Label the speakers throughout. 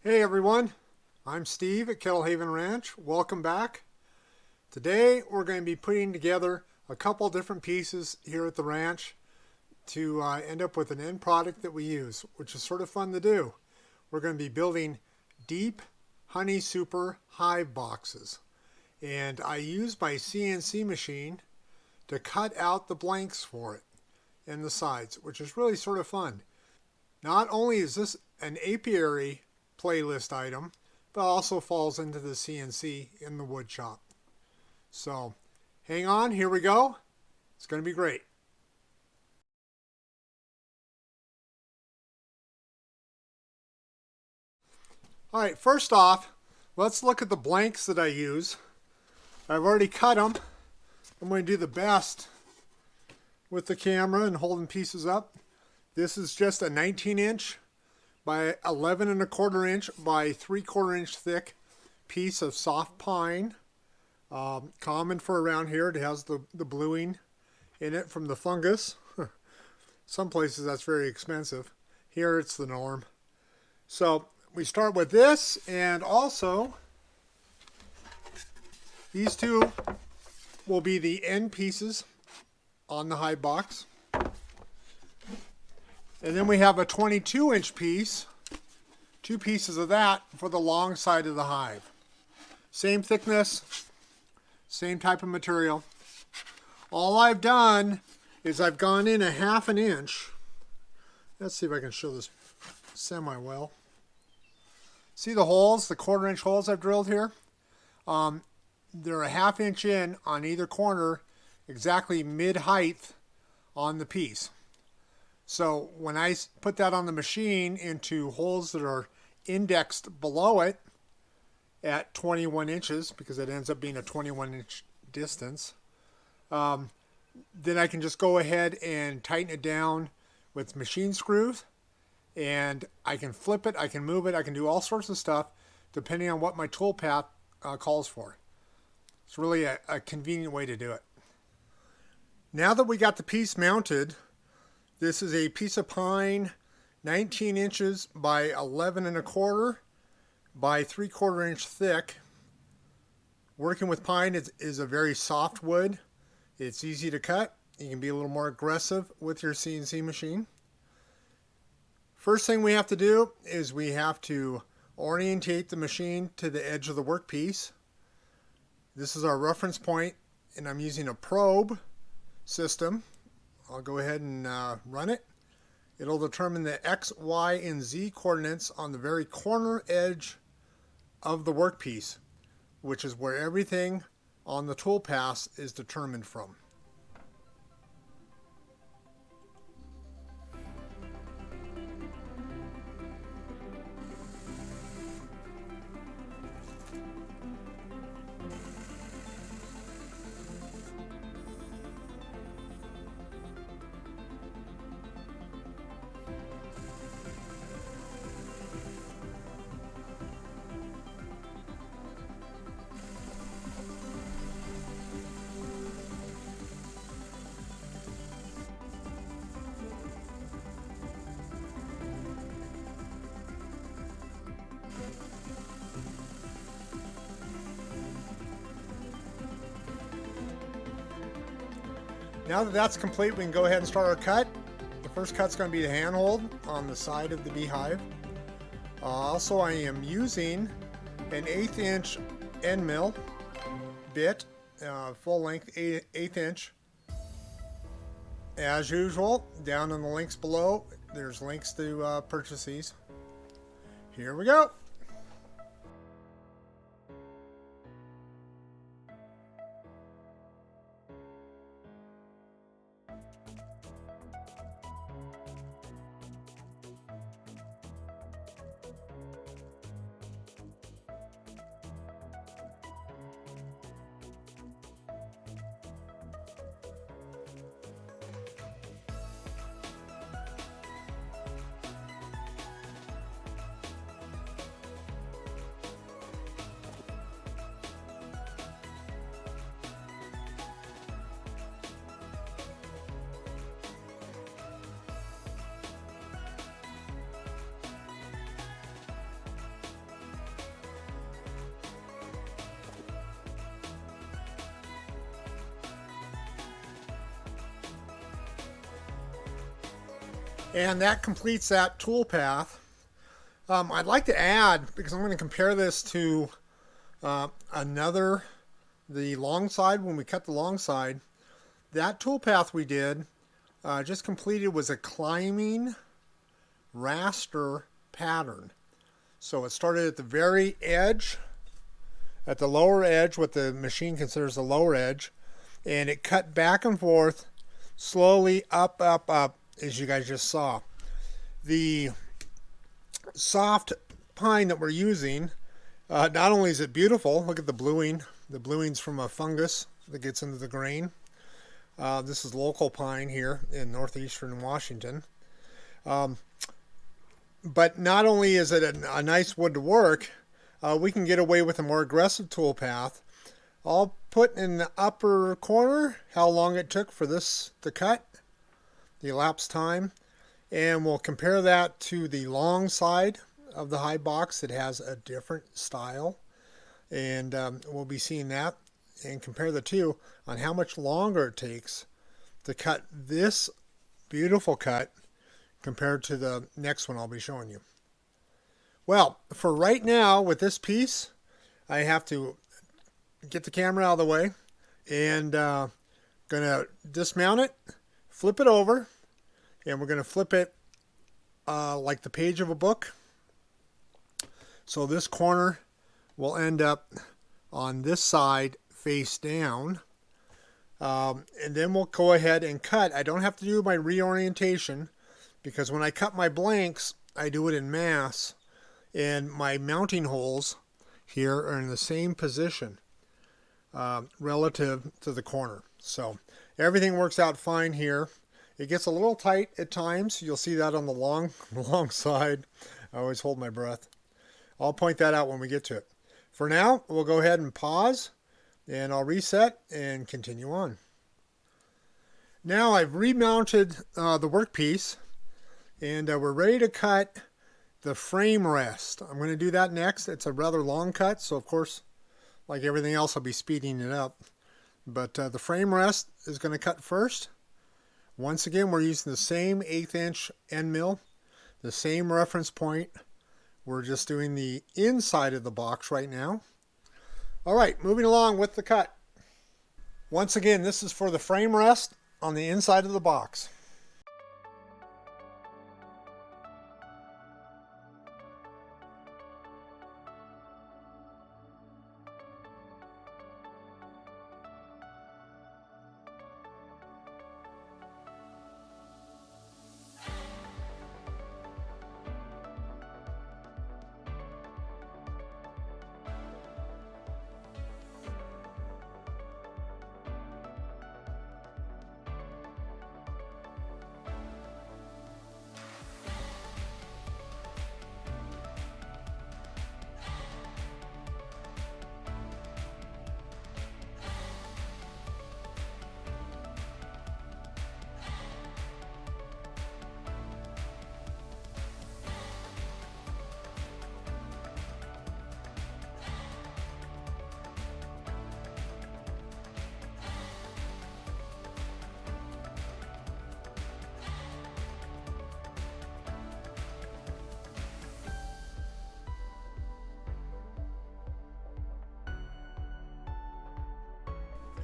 Speaker 1: Hey everyone, I'm Steve at Kettle Haven Ranch. Welcome back. Today we're going to be putting together a couple different pieces here at the ranch to end up with an end product that we use, which is sort of fun to do. We're going to be building deep honey super hive boxes, and I use my CNC machine to cut out the blanks for it and the sides, which is really sort of fun. Not only is this an apiary playlist item, but also falls into the CNC in the wood shop. So hang on, here we go. It's going to be great. All right, first off, let's look at the blanks that I use. I've already cut them. I'm going to do the best with the camera and holding pieces up. This is just a 19-inch by 11 1/4 inch by 3/4 inch thick piece of soft pine. Common for around here. It has the bluing in it from the fungus. Some places that's very expensive. Here it's the norm. So we start with this, and also these two will be the end pieces on the hive box. And then we have a 22-inch piece, two pieces of that for the long side of the hive. Same thickness, same type of material. All I've done is I've gone in 1/2 inch. Let's see if I can show this semi-well. See the holes, the 1/4 inch holes I've drilled here? They're 1/2 inch in on either corner, exactly mid-height on the piece. So when I put that on the machine into holes that are indexed below it at 21 inches, because it ends up being a 21-inch distance, then I can just go ahead and tighten it down with machine screws, and I can flip it, I can move it, I can do all sorts of stuff depending on what my tool path calls for. It's really a convenient way to do it. Now that we got the piece mounted, this is a piece of pine, 19 inches by 11 1/4 by 3/4 inch thick. Working with pine is a very soft wood. It's easy to cut. You can be a little more aggressive with your CNC machine. First thing we have to do is we have to orientate the machine to the edge of the workpiece. This is our reference point, and I'm using a probe system. I'll go ahead and run it. It'll determine the X, Y, and Z coordinates on the very corner edge of the workpiece, which is where everything on the tool path is determined from. Now that that's complete, we can go ahead and start our cut. The first cut's going to be the handhold on the side of the beehive. Also, I am using an 1/8 inch end mill bit, full length 1/8 inch. As usual, down in the links below, there's links to purchase these. Here we go. And that completes that tool path. I'd like to add, because I'm going to compare this to the long side, when we cut the long side, that tool path we did just completed was a climbing raster pattern. So it started at the very edge, at the lower edge, what the machine considers the lower edge, and it cut back and forth, slowly up, up, up, as you guys just saw. The soft pine that we're using, not only is it beautiful, look at the bluing. The bluing's from a fungus that gets into the grain. This is local pine here in northeastern Washington. But not only is it a nice wood to work, we can get away with a more aggressive tool path. I'll put in the upper corner how long it took for this to cut, the elapsed time, and we'll compare that to the long side of the Hive box that has a different style, and we'll be seeing that and compare the two on how much longer it takes to cut this beautiful cut compared to the next one I'll be showing you. Well, for right now with this piece, I have to get the camera out of the way and gonna dismount it, flip it over, and we're gonna flip it like the page of a book. So this corner will end up on this side face down. And then we'll go ahead and cut. I don't have to do my reorientation because when I cut my blanks, I do it in mass, and my mounting holes here are in the same position relative to the corner. So everything works out fine here. It gets a little tight at times. You'll see that on the long side. I always hold my breath. I'll point that out when we get to it. For now, we'll go ahead and pause, and I'll reset and continue on. Now I've remounted the workpiece, and we're ready to cut the frame rest. I'm going to do that next. It's a rather long cut, so of course, like everything else, I'll be speeding it up. But the frame rest is going to cut first. Once again, we're using the same 1/8 inch end mill, the same reference point. We're just doing the inside of the box right now. All right, moving along with the cut. Once again, this is for the frame rest on the inside of the box.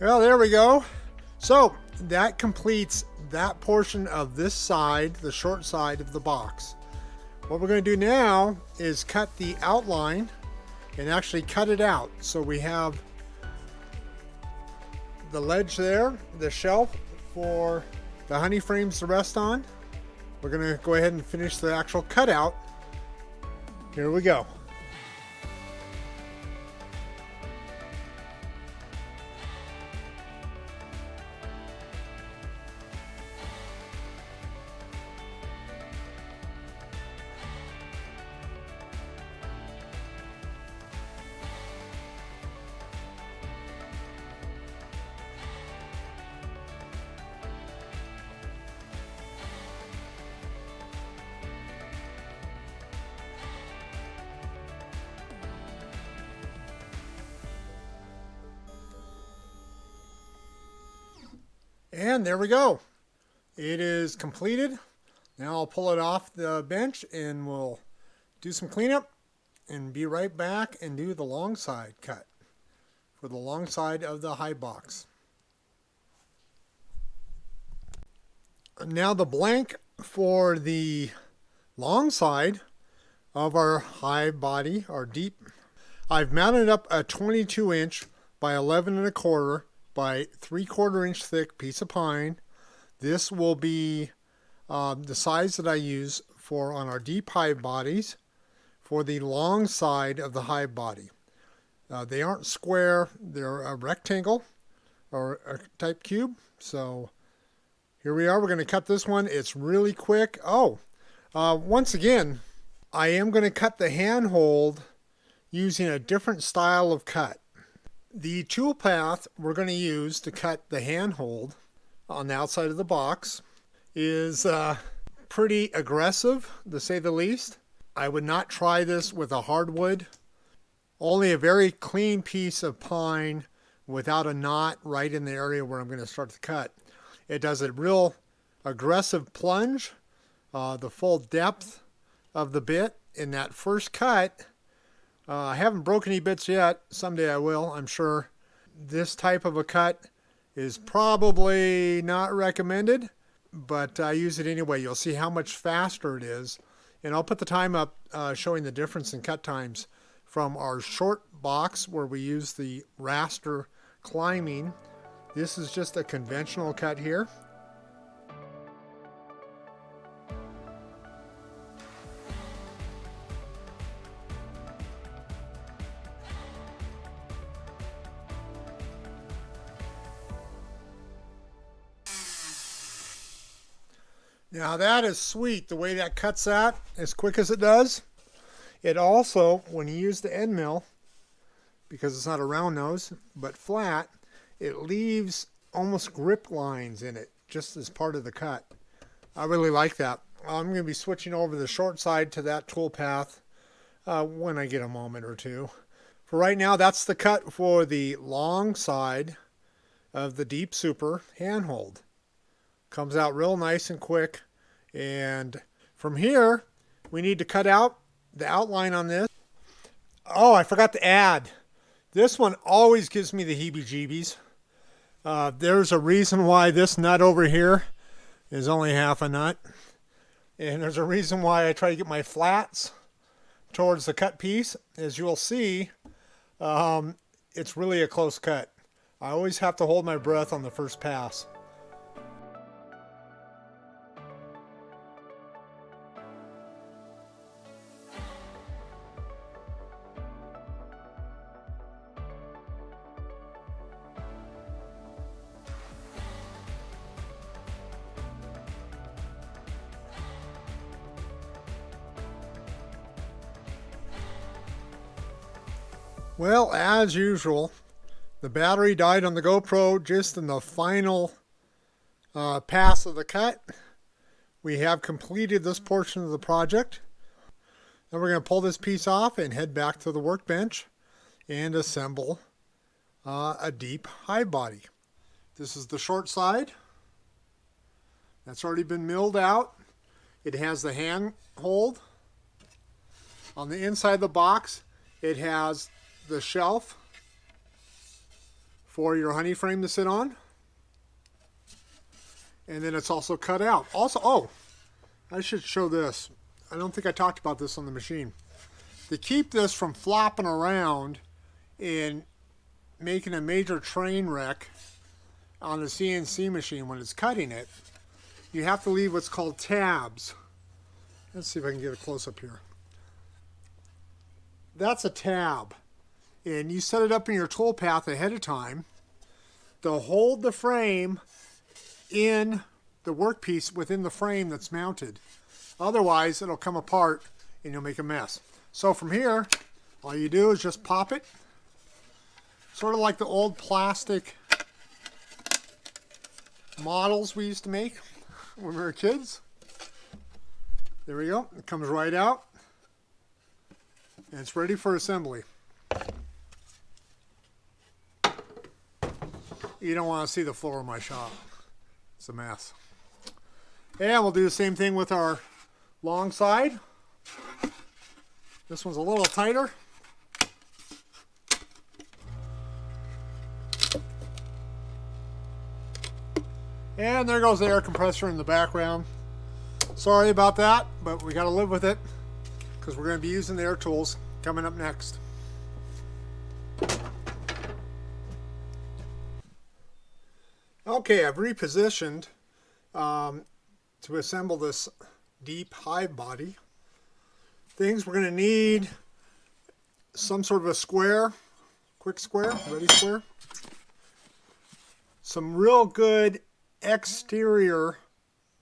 Speaker 1: Well, there we go. So that completes that portion of this side, the short side of the box. What we're going to do now is cut the outline and actually cut it out. So we have the ledge there, the shelf for the honey frames to rest on. We're going to go ahead and finish the actual cutout. Here we go. And there we go. It is completed. Now I'll pull it off the bench and we'll do some cleanup and be right back and do the long side cut for the long side of the Hive box. Now the blank for the long side of our Hive body, our deep, I've mounted up a 22-inch by 11 1/4 by 3/4 inch thick piece of pine. This will be the size that I use for on our deep Hive bodies for the long side of the Hive body. They aren't square, they're a rectangle or a type cube. So here we are, we're going to cut this one. It's really quick. Once again, I am going to cut the handhold using a different style of cut. The tool path we're going to use to cut the handhold on the outside of the box is pretty aggressive, to say the least. I would not try this with a hardwood. Only a very clean piece of pine without a knot right in the area where I'm going to start to cut. It does a real aggressive plunge, the full depth of the bit in that first cut. I haven't broken any bits yet. Someday I will, I'm sure. This type of a cut is probably not recommended, but I use it anyway. You'll see how much faster it is. And I'll put the time up showing the difference in cut times from our short box where we use the raster climbing. This is just a conventional cut here. Now that is sweet, the way that cuts that as quick as it does. It also, when you use the end mill, because it's not a round nose, but flat, it leaves almost grip lines in it, just as part of the cut. I really like that. I'm going to be switching over the short side to that tool path when I get a moment or two. For right now, that's the cut for the long side of the Deep Super handhold. Comes out real nice and quick. And from here, we need to cut out the outline on this. Oh, I forgot to add. This one always gives me the heebie-jeebies. There's a reason why this nut over here is only half a nut. And there's a reason why I try to get my flats towards the cut piece. As you'll see, it's really a close cut. I always have to hold my breath on the first pass. Well, as usual, the battery died on the GoPro just in the final pass of the cut. We have completed this portion of the project. Then we're going to pull this piece off and head back to the workbench and assemble a deep Hive body. This is the short side. That's already been milled out. It has the handhold. On the inside of the box, it has the shelf for your honey frame to sit on, and then it's also cut out. Also, I should show this. I don't think I talked about this on the machine. To keep this from flopping around and making a major train wreck on the CNC machine when it's cutting it, you have to leave what's called tabs. Let's see if I can get a close-up here. That's a tab. And you set it up in your tool path ahead of time to hold the frame in the workpiece within the frame that's mounted. Otherwise, it'll come apart and you'll make a mess. So from here, all you do is just pop it. Sort of like the old plastic models we used to make when we were kids. There we go. It comes right out. And it's ready for assembly. You don't want to see the floor of my shop. It's a mess. And we'll do the same thing with our long side. This one's a little tighter. And there goes the air compressor in the background. Sorry about that, but we got to live with it because we're going to be using the air tools coming up next. Okay, I've repositioned to assemble this deep Hive body. Things we're going to need: some sort of a square, quick square, ready square. Some real good exterior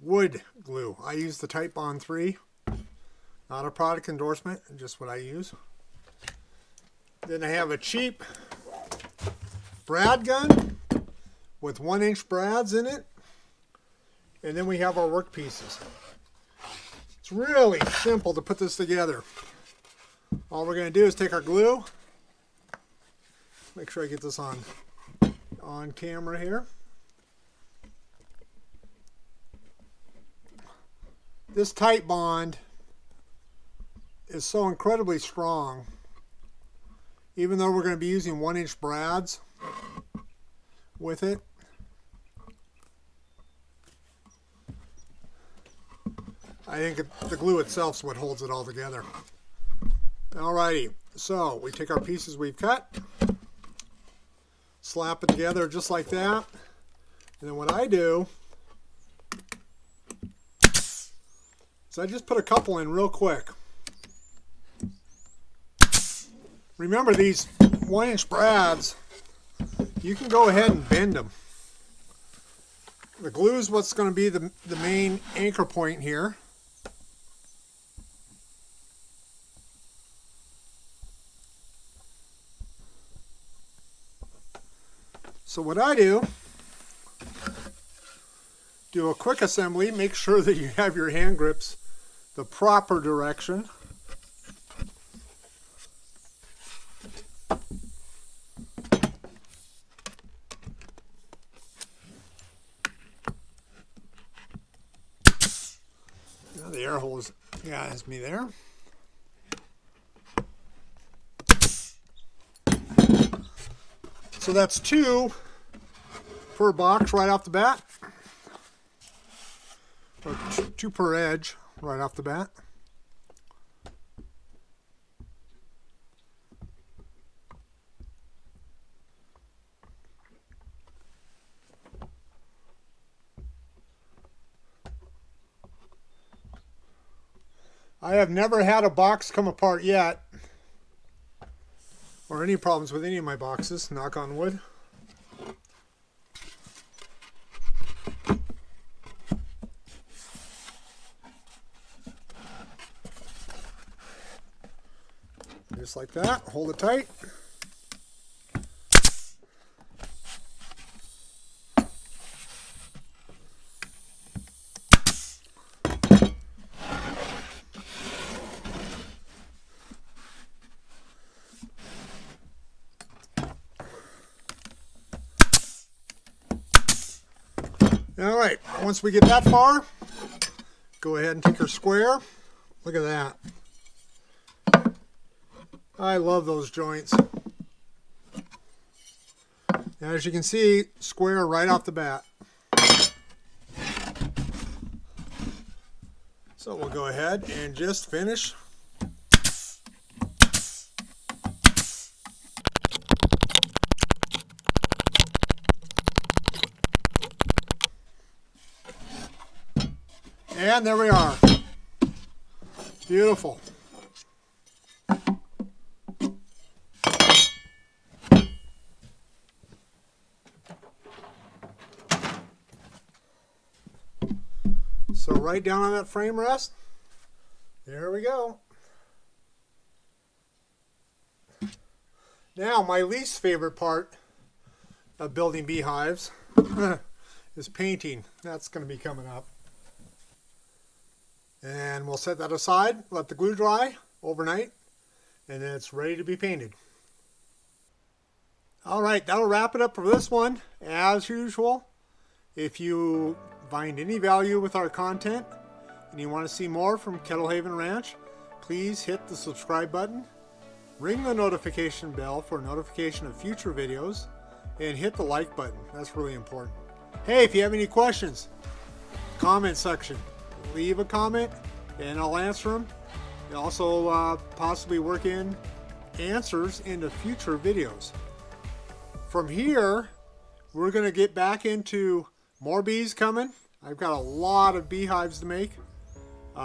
Speaker 1: wood glue. I use the Titebond 3. Not a product endorsement, just what I use. Then I have a cheap brad gun with 1-inch brads in it. And then we have our work pieces. It's really simple to put this together. All we're going to do is take our glue. Make sure I get this on camera here. This Titebond is so incredibly strong, even though we're going to be using 1-inch brads with it. I think the glue itself is what holds it all together. Alrighty, so we take our pieces we've cut, slap it together just like that, and then what I do is I just put a couple in real quick. Remember, these 1-inch brads, you can go ahead and bend them. The glue is what's going to be the main anchor point here. So what I do a quick assembly, make sure that you have your hand grips the proper direction. Now the air hose has me there. So that's 2 per box right off the bat, or 2 per edge right off the bat. I have never had a box come apart yet, or any problems with any of my boxes, knock on wood. Just like that, hold it tight. All right, once we get that far, go ahead and take your square. Look at that. I love those joints. And as you can see, square right off the bat. So we'll go ahead and just finish. And there we are. Beautiful. So right down on that frame rest. There we go. Now, my least favorite part of building beehives is painting. That's going to be coming up. And we'll set that aside, let the glue dry overnight, and then it's ready to be painted. Alright, that'll wrap it up for this one. As usual, if you find any value with our content and you want to see more from Kettle Haven Ranch, please hit the subscribe button, ring the notification bell for notification of future videos, and hit the like button. That's really important. Hey, if you have any questions, comment section, leave a comment and I'll answer them. And also possibly work in answers into future videos. From here, we're going to get back into more bees coming. I've got a lot of beehives to make.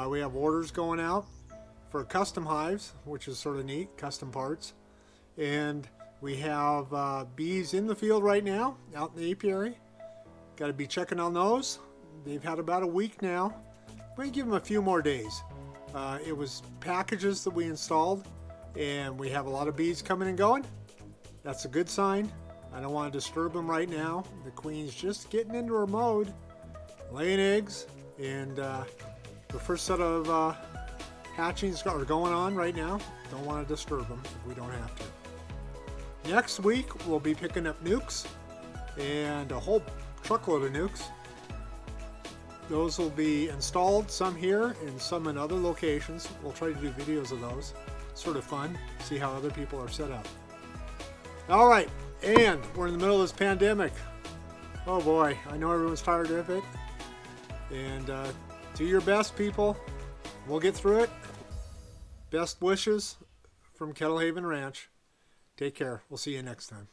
Speaker 1: We have orders going out for custom hives, which is sort of neat, custom parts. And we have bees in the field right now, out in the apiary. Got to be checking on those. They've had about a week now. We're going to give them a few more days. It was packages that we installed, and we have a lot of bees coming and going. That's a good sign. I don't want to disturb them right now. The queen's just getting into her mode, laying eggs, and the first set of hatchings are going on right now. Don't want to disturb them if we don't have to. Next week we'll be picking up nukes and a whole truckload of nukes. Those will be installed, some here and some in other locations. We'll try to do videos of those. Sort of fun, see how other people are set up. All right, and we're in the middle of this pandemic. Oh boy, I know everyone's tired of it. And do your best, people. We'll get through it. Best wishes from Kettle Haven Ranch. Take care. We'll see you next time.